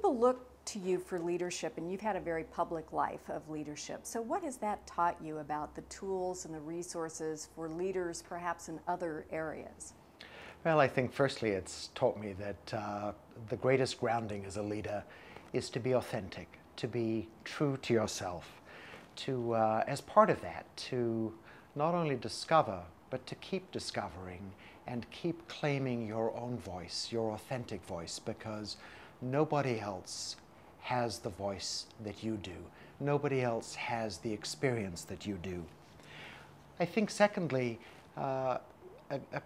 People look to you for leadership, and you've had a very public life of leadership. So what has that taught you about the tools and the resources for leaders perhaps in other areas? Well, I think firstly it's taught me that the greatest grounding as a leader is to be authentic, to be true to yourself, to, as part of that, to not only discover, but to keep discovering and keep claiming your own voice, your authentic voice, because nobody else has the voice that you do. Nobody else has the experience that you do. I think secondly, a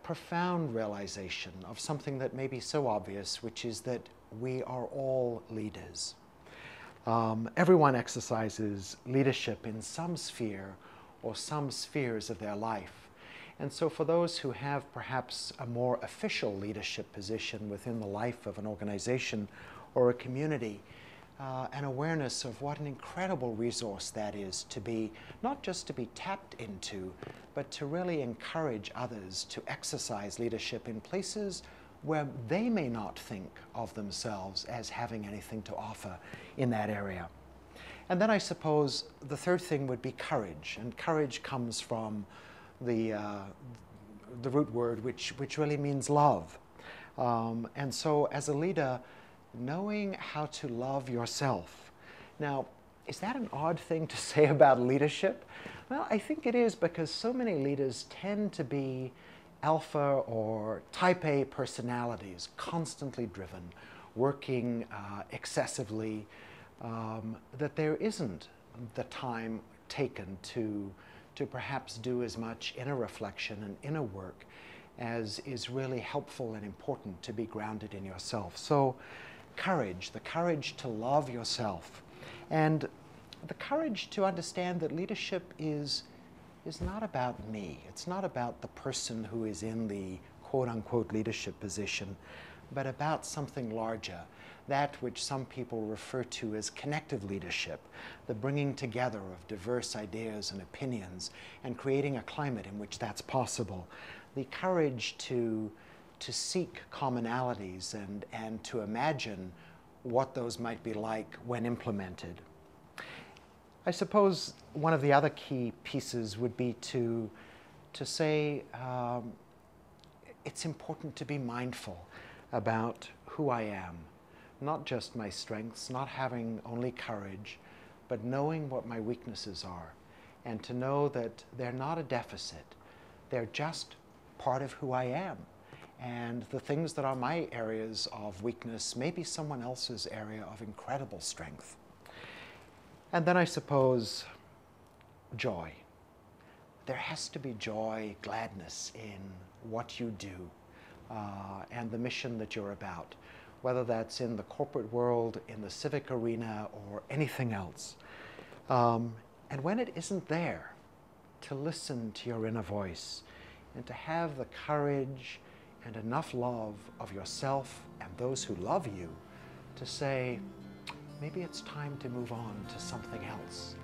profound realization of something that may be so obvious, which is that we are all leaders. Everyone exercises leadership in some sphere or some spheres of their life. And so for those who have perhaps a more official leadership position within the life of an organization or a community, an awareness of what an incredible resource that is to be, not just to be tapped into, but to really encourage others to exercise leadership in places where they may not think of themselves as having anything to offer in that area. And then I suppose the third thing would be courage, and courage comes from the root word which really means love. And so as a leader, knowing how to love yourself. Now, is that an odd thing to say about leadership? Well, I think it is, because so many leaders tend to be alpha or type A personalities, constantly driven, working excessively, that there isn't the time taken to perhaps do as much inner reflection and inner work as is really helpful and important to be grounded in yourself. So courage, the courage to love yourself, and the courage to understand that leadership is not about me. It's not about the person who is in the quote-unquote leadership position, but about something larger, that which some people refer to as connective leadership, the bringing together of diverse ideas and opinions and creating a climate in which that's possible, the courage to seek commonalities and to imagine what those might be like when implemented. I suppose one of the other key pieces would be to say it's important to be mindful about who I am, not just my strengths, not having only courage, but knowing what my weaknesses are, and to know that they're not a deficit, they're just part of who I am. And the things that are my areas of weakness may be someone else's area of incredible strength. And then I suppose joy. There has to be joy, gladness in what you do and the mission that you're about, whether that's in the corporate world, in the civic arena, or anything else. And when it isn't there, to listen to your inner voice and to have the courage and enough love of yourself and those who love you to say, maybe it's time to move on to something else.